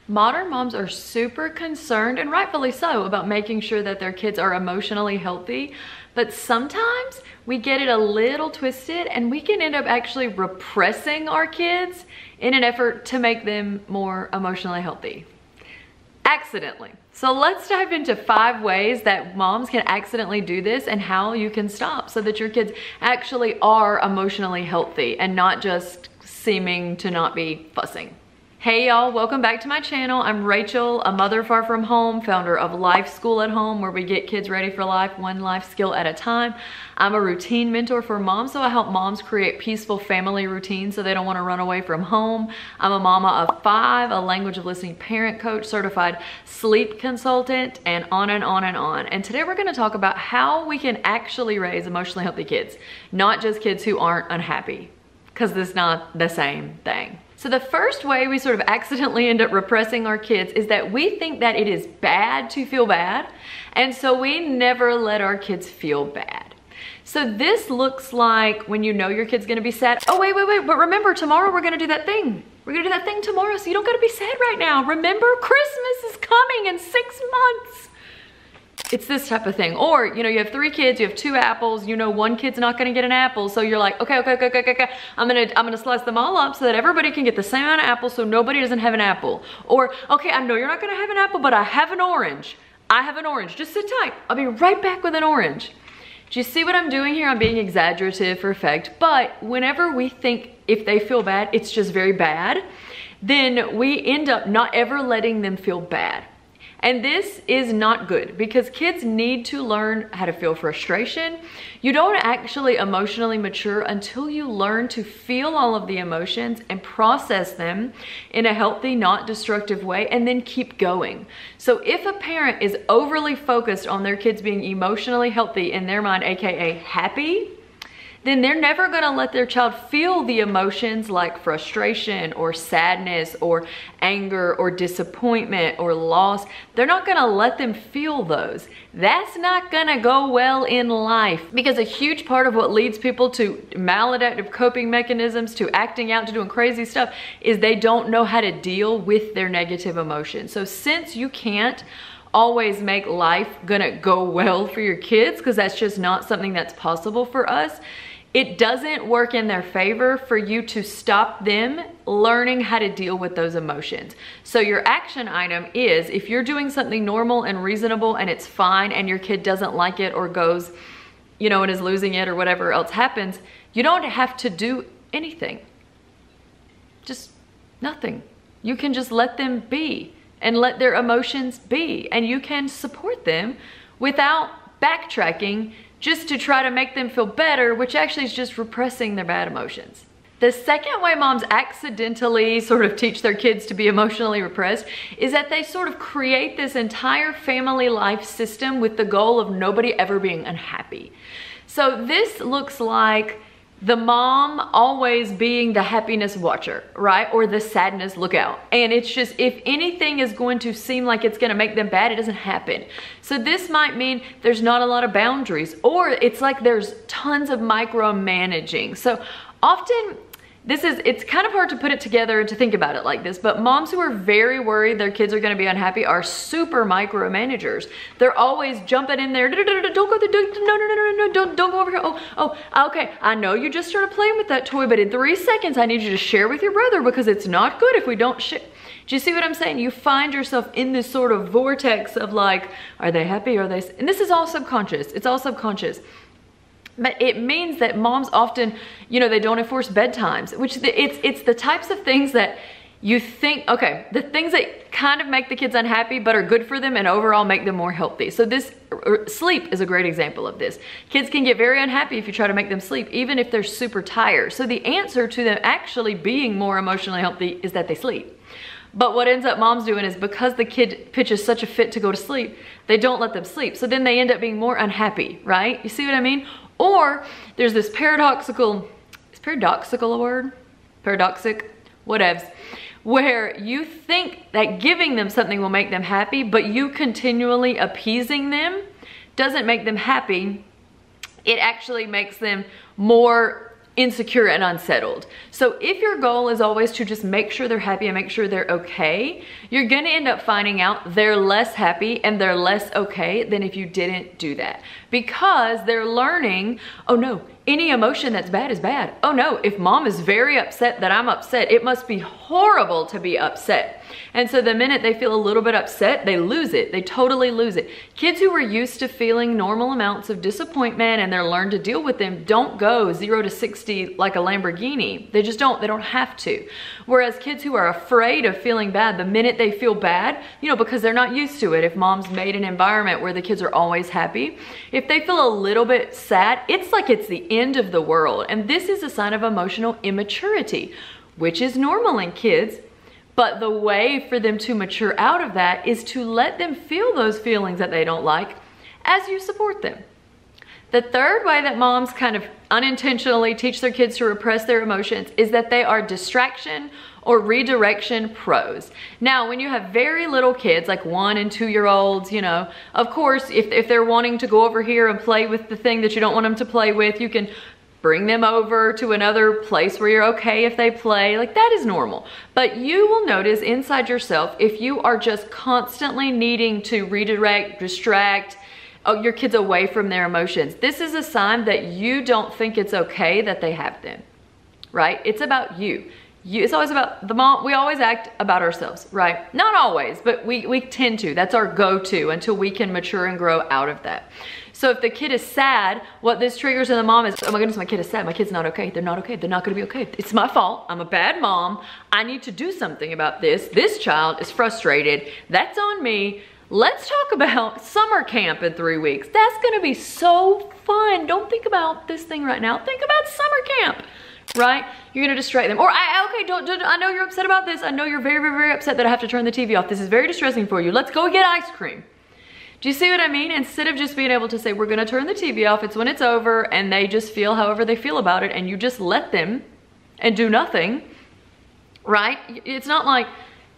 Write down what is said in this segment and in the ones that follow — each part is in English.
Modern moms are super concerned, and rightfully so, about making sure that their kids are emotionally healthy. But sometimes we get it a little twisted and we can end up actually repressing our kids in an effort to make them more emotionally healthy. Accidentally. So let's dive into 5 ways that moms can accidentally do this and how you can stop so that your kids actually are emotionally healthy and not just seeming to not be fussing. Hey y'all, welcome back to my channel. I'm Rachel, a mother far from home, founder of Life School at Home, where we get kids ready for life, one life skill at a time. I'm a routine mentor for moms, so I help moms create peaceful family routines so they don't want to run away from home. I'm a mama of 5, a language of listening parent coach, certified sleep consultant, and on and on and on. And today we're going to talk about how we can actually raise emotionally healthy kids, not just kids who aren't unhappy, because it's not the same thing. So the first way we sort of accidentally end up repressing our kids is that we think that it is bad to feel bad, and so we never let our kids feel bad. So this looks like when you know your kid's gonna be sad. Oh, wait, but remember, tomorrow we're gonna do that thing. We're gonna do that thing tomorrow, so you don't gotta be sad right now. Remember, Christmas is coming in 6 months. It's this type of thing. Or, you know, you have 3 kids, you have 2 apples, you know one kid's not gonna get an apple, so you're like, okay, I'm gonna slice them all up so that everybody can get the same amount of apples so nobody doesn't have an apple. Or, okay, I know you're not gonna have an apple, but I have an orange. I have an orange, just sit tight. I'll be right back with an orange. Do you see what I'm doing here? I'm being exaggerative for effect, but whenever we think if they feel bad, it's just very bad, then we end up not ever letting them feel bad. And this is not good because kids need to learn how to feel frustration. You don't actually emotionally mature until you learn to feel all of the emotions and process them in a healthy, not destructive way, and then keep going. So if a parent is overly focused on their kids being emotionally healthy in their mind, aka happy, then they're never gonna let their child feel the emotions like frustration or sadness or anger or disappointment or loss. They're not gonna let them feel those. That's not gonna go well in life, because a huge part of what leads people to maladaptive coping mechanisms, to acting out, to doing crazy stuff, is they don't know how to deal with their negative emotions. So since you can't always make life gonna go well for your kids, because that's just not something that's possible for us, it doesn't work in their favor for you to stop them learning how to deal with those emotions. So your action item is, if you're doing something normal and reasonable and it's fine and your kid doesn't like it or goes, you know, and is losing it or whatever else happens, you don't have to do anything. Just nothing. You can just let them be and let their emotions be, and you can support them without backtracking just to try to make them feel better, which actually is just repressing their bad emotions. The second way moms accidentally sort of teach their kids to be emotionally repressed is that they sort of create this entire family life system with the goal of nobody ever being unhappy. So this looks like the mom always being the happiness watcher, right? Or the sadness lookout. And it's just, if anything is going to seem like it's gonna make them bad, it doesn't happen. So this might mean there's not a lot of boundaries, or it's like there's tons of micromanaging. So often, it's kind of hard to put it together and to think about it like this, but moms who are very worried their kids are gonna be unhappy are super micromanagers. They're always jumping in there, don't go there, don't go over here, oh, okay, I know you just started playing with that toy, but in 3 seconds I need you to share with your brother because it's not good if we don't share. Do you see what I'm saying? You find yourself in this sort of vortex of like, are they happy, are they, and this is all subconscious, it's all subconscious. But it means that moms often, you know, they don't enforce bedtimes, which it's the types of things that you think, okay, the things that kind of make the kids unhappy but are good for them and overall make them more healthy. So this, sleep is a great example of this. Kids can get very unhappy if you try to make them sleep, even if they're super tired. So the answer to them actually being more emotionally healthy is that they sleep. But what ends up moms doing is, because the kid pitches such a fit to go to sleep, they don't let them sleep. So then they end up being more unhappy, right? You see what I mean? Or there's this paradoxical, is paradoxical a word? Paradoxic? Whatevs. Where you think that giving them something will make them happy, but you continually appeasing them doesn't make them happy. It actually makes them more insecure and unsettled. So if your goal is always to just make sure they're happy and make sure they're okay, you're gonna end up finding out they're less happy and they're less okay than if you didn't do that. Because they're learning, oh no, any emotion that's bad is bad. Oh no, if mom is very upset that I'm upset, it must be horrible to be upset. And so the minute they feel a little bit upset, they lose it. They totally lose it. Kids who are used to feeling normal amounts of disappointment and they're learned to deal with them don't go 0 to 60 like a Lamborghini. They just don't. They don't have to. Whereas kids who are afraid of feeling bad, the minute they feel bad, you know, because they're not used to it. If mom's made an environment where the kids are always happy, if they feel a little bit sad, it's like it's the end of the world. And this is a sign of emotional immaturity, which is normal in kids. But the way for them to mature out of that is to let them feel those feelings that they don't like as you support them. The third way that moms kind of unintentionally teach their kids to repress their emotions is that they are distraction or redirection pros. Now, when you have very little kids, like 1 and 2 year olds, you know, of course, if they're wanting to go over here and play with the thing that you don't want them to play with, you can bring them over to another place where you're okay if they play. Like, that is normal. But you will notice inside yourself, if you are just constantly needing to redirect, distract your kids away from their emotions, this is a sign that you don't think it's okay that they have them, right? It's about you. It's always about the mom. We always act about ourselves, right? Not always, but we tend to. That's our go-to until we can mature and grow out of that. So if the kid is sad, what this triggers in the mom is, oh my goodness, my kid is sad. My kid's not okay. They're not okay. They're not going to be okay. It's my fault. I'm a bad mom. I need to do something about this. This child is frustrated. That's on me. Let's talk about summer camp in 3 weeks. That's going to be so fun. Don't think about this thing right now. Think about summer camp, right? You're going to distract them. Or, I know you're upset about this. I know you're very, very, very upset that I have to turn the TV off. This is very distressing for you. Let's go get ice cream. Do you see what I mean? Instead of just being able to say, we're gonna turn the TV off, it's when it's over, and they just feel however they feel about it, and you just let them and do nothing, right? It's not like,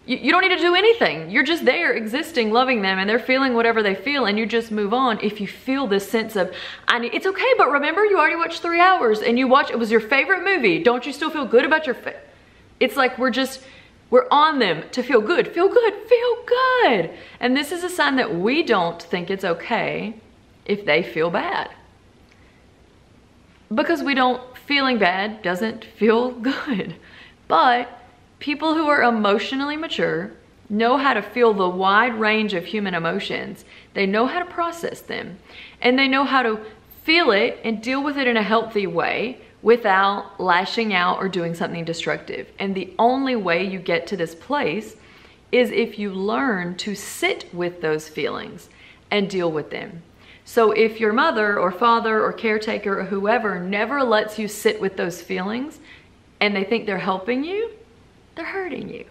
you don't need to do anything. You're just there existing, loving them, and they're feeling whatever they feel, and you just move on. If you feel this sense of, it's okay, but remember, you already watched 3 hours, and it was your favorite movie. Don't you still feel good about it's like we're on them to feel good, feel good, feel good. And this is a sign that we don't think it's okay if they feel bad. Because feeling bad doesn't feel good. But people who are emotionally mature know how to feel the wide range of human emotions. They know how to process them. And they know how to feel it and deal with it in a healthy way, without lashing out or doing something destructive. And the only way you get to this place is if you learn to sit with those feelings and deal with them. So if your mother or father or caretaker or whoever never lets you sit with those feelings and they think they're helping you, they're hurting you.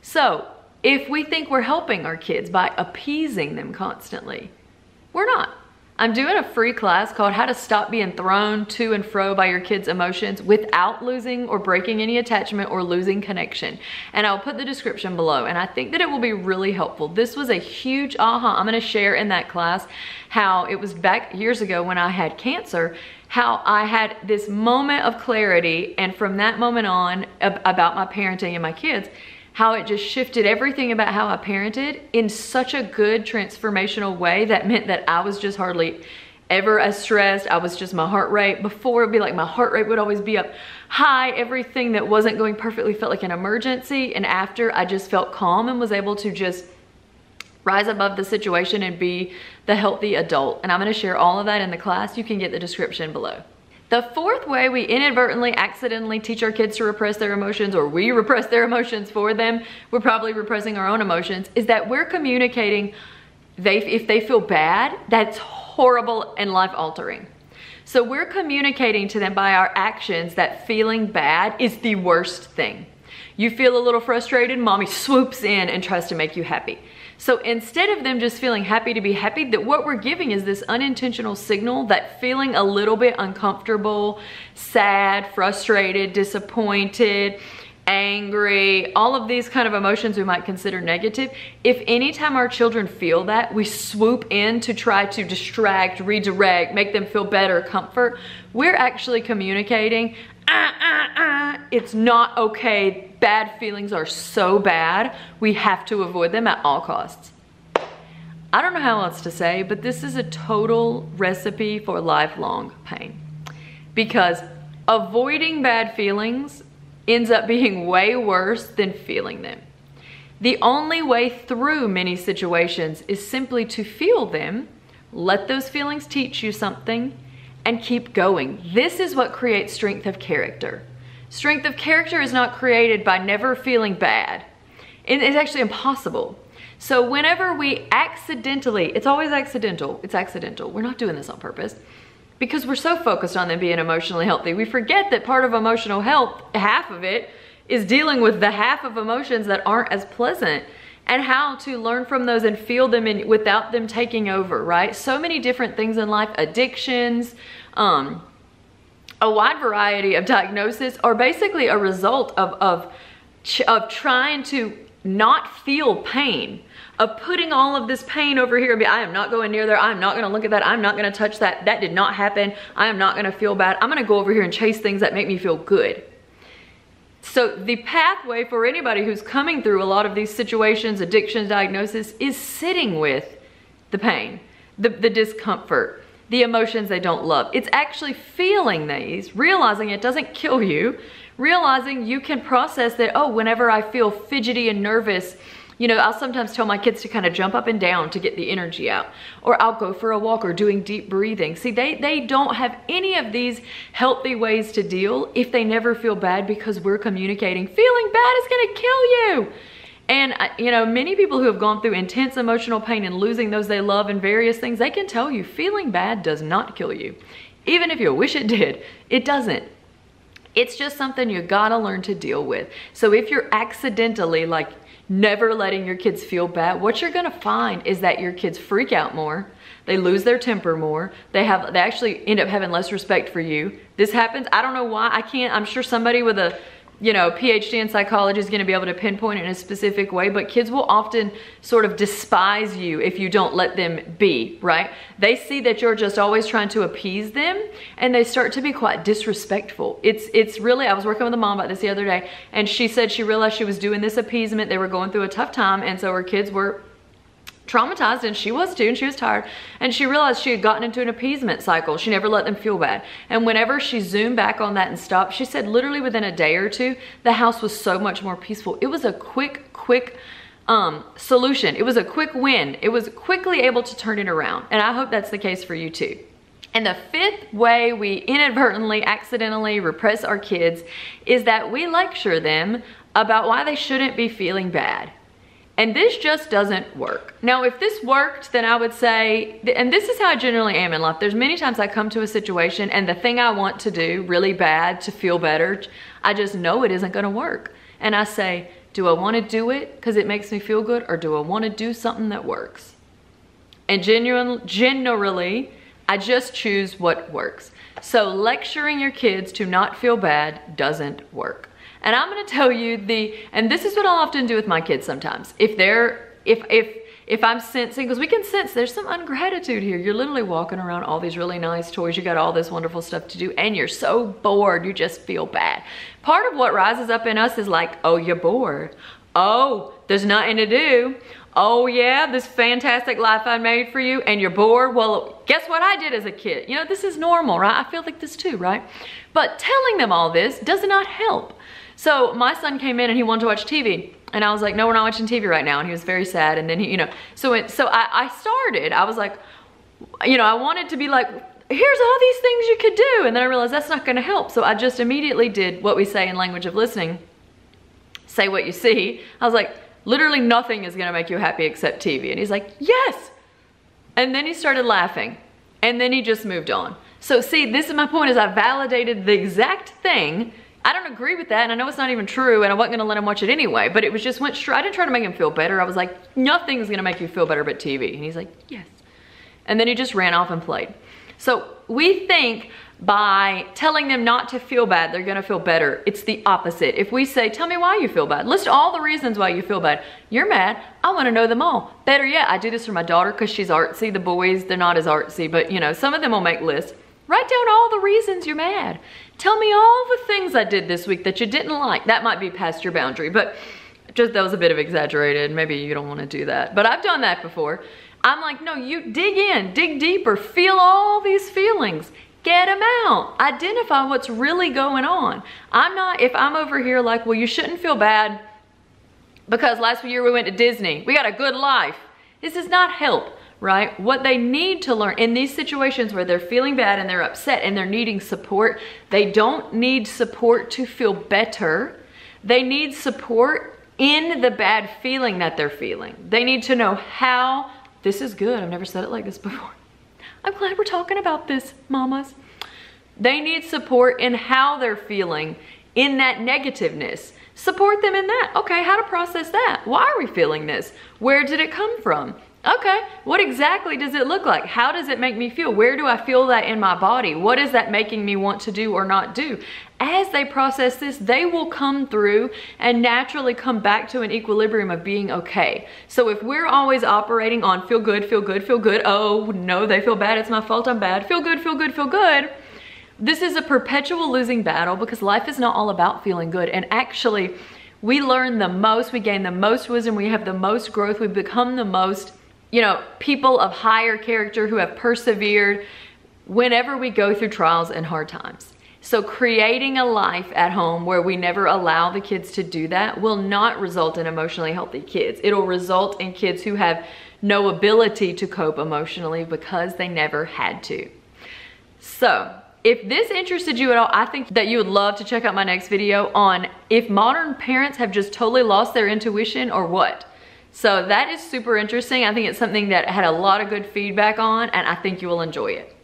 So if we think we're helping our kids by appeasing them constantly, we're not. I'm doing a free class called How to Stop Being Thrown to and Fro by Your Kids' Emotions Without Losing or Breaking Any Attachment or Losing Connection. And I'll put the description below. And I think that it will be really helpful. This was a huge aha. I'm going to share in that class how it was back years ago when I had cancer, how I had this moment of clarity. And from that moment on about my parenting and my kids, how it just shifted everything about how I parented in such a good transformational way that meant that I was just hardly ever as stressed. I was just, my heart rate, before it'd be like my heart rate would always be up high. Everything that wasn't going perfectly felt like an emergency. And after, I just felt calm and was able to just rise above the situation and be the healthy adult. And I'm going to share all of that in the class. You can get the description below. The fourth way we inadvertently, accidentally teach our kids to repress their emotions, or we repress their emotions for them, we're probably repressing our own emotions, is that we're communicating if they feel bad, that's horrible and life-altering. So we're communicating to them by our actions that feeling bad is the worst thing. You feel a little frustrated, mommy swoops in and tries to make you happy. So instead of them just feeling happy to be happy, that what we're giving is this unintentional signal that feeling a little bit uncomfortable, sad, frustrated, disappointed, angry, all of these kind of emotions we might consider negative. If anytime our children feel that, we swoop in to try to distract, redirect, make them feel better, comfort, we're actually communicating, It's not okay. Bad feelings are so bad. We have to avoid them at all costs. I don't know how else to say, but this is a total recipe for lifelong pain. Because avoiding bad feelings ends up being way worse than feeling them. The only way through many situations is simply to feel them, let those feelings teach you something, and keep going. This is what creates strength of character. Strength of character is not created by never feeling bad. It's actually impossible. So whenever we accidentally, it's always accidental, it's accidental. We're not doing this on purpose. Because we're so focused on them being emotionally healthy, we forget that part of emotional health, half of it, is dealing with the half of emotions that aren't as pleasant, and how to learn from those and feel them without them taking over, right? So many different things in life, addictions, a wide variety of diagnoses are basically a result of trying to not feel pain, of putting all of this pain over here and be, I am not going near there, I'm not gonna look at that, I'm not gonna touch that, that did not happen, I am not gonna feel bad, I'm gonna go over here and chase things that make me feel good. So the pathway for anybody who's coming through a lot of these situations, addictions, diagnosis, is sitting with the pain, the discomfort, the emotions they don't love. It's actually feeling these, realizing it doesn't kill you, realizing you can process that, oh, whenever I feel fidgety and nervous, you know, I'll sometimes tell my kids to kind of jump up and down to get the energy out. Or I'll go for a walk or doing deep breathing. See, they don't have any of these healthy ways to deal if they never feel bad, because we're communicating, feeling bad is gonna kill you. And, you know, many people who have gone through intense emotional pain and losing those they love and various things, they can tell you feeling bad does not kill you. Even if you wish it did, it doesn't. It's just something you gotta learn to deal with. So if you're accidentally like never letting your kids feel bad, what you're gonna find is that your kids freak out more, they lose their temper more, they actually end up having less respect for you. This happens, I don't know why, I'm sure somebody with a PhD in psychology is going to be able to pinpoint it in a specific way, but kids will often sort of despise you if you don't let them be, right? They see that you're just always trying to appease them, and they start to be quite disrespectful. It's really, I was working with a mom about this the other day, and she said she realized she was doing this appeasement. They were going through a tough time, and so her kids were traumatized, and she was too, and she was tired, and she realized she had gotten into an appeasement cycle. She never let them feel bad, and whenever she zoomed back on that and stopped, she said literally within a day or two the house was so much more peaceful. It was a quick solution. It was a quick win. It was quickly able to turn it around, and I hope that's the case for you too. And the fifth way we inadvertently, accidentally repress our kids is that we lecture them about why they shouldn't be feeling bad. And this just doesn't work. Now, if this worked, then I would say, and this is how I generally am in life. There's many times I come to a situation and the thing I want to do really bad to feel better, I just know it isn't gonna work. And I say, do I wanna do it because it makes me feel good, or do I wanna do something that works? And generally, I just choose what works. So lecturing your kids to not feel bad doesn't work. And I'm gonna tell you and this is what I'll often do with my kids sometimes. If I'm sensing, because we can sense there's some ungratitude here. You're literally walking around all these really nice toys. You got all this wonderful stuff to do, and you're so bored, you just feel bad. Part of what rises up in us is like, oh, you're bored. Oh, there's nothing to do. Oh yeah, this fantastic life I made for you, and you're bored. Well, guess what I did as a kid? You know, this is normal, right? I feel like this too, right? But telling them all this does not help. So my son came in and he wanted to watch TV, and I was like, no, we're not watching TV right now. And he was very sad. And then he, so I was like, I wanted to be like, here's all these things you could do. And then I realized that's not gonna help. So I just immediately did what we say in language of listening, say what you see. I was like, literally nothing is gonna make you happy except TV. And he's like, yes. And then he started laughing, and then he just moved on. So see, this is my point, is I validated the exact thing. I don't agree with that, and I know it's not even true, and I wasn't gonna let him watch it anyway, but it was just went straight. I didn't try to make him feel better. I was like, nothing's gonna make you feel better but TV. And he's like, yes. And then he just ran off and played. So we think by telling them not to feel bad, they're gonna feel better. It's the opposite. If we say, tell me why you feel bad, list all the reasons why you feel bad. You're mad, I wanna know them all. Better yet, I do this for my daughter because she's artsy. The boys, they're not as artsy, but some of them will make lists. Write down all the reasons you're mad. Tell me all the things I did this week that you didn't like. That might be past your boundary, but just that was a bit of exaggerated. Maybe you don't want to do that, but I've done that before. I'm like, no, you dig in, dig deeper, feel all these feelings. Get them out. Identify what's really going on. If I'm over here like, well, you shouldn't feel bad because last year we went to Disney. We got a good life. This does not help, right? What they need to learn in these situations where they're feeling bad and they're upset and they're needing support, they don't need support to feel better. They need support in the bad feeling that they're feeling. They need to know how, this is good. I've never said it like this before. I'm glad we're talking about this, mamas. They need support in how they're feeling in that negativeness. Support them in that. Okay, how to process that? Why are we feeling this? Where did it come from? Okay, what exactly does it look like? How does it make me feel? Where do I feel that in my body? What is that making me want to do or not do? As they process this, they will come through and naturally come back to an equilibrium of being okay. So if we're always operating on feel good, feel good, feel good, oh no, they feel bad, it's my fault, I'm bad, feel good, feel good, feel good, this is a perpetual losing battle because life is not all about feeling good. And actually, we learn the most, we gain the most wisdom, we have the most growth, we become the most, people of higher character who have persevered whenever we go through trials and hard times. So creating a life at home where we never allow the kids to do that will not result in emotionally healthy kids. It'll result in kids who have no ability to cope emotionally because they never had to. So if this interested you at all, I think that you would love to check out my next video on if modern parents have just totally lost their intuition or what. So that is super interesting. I think it's something that I had a lot of good feedback on, and I think you will enjoy it.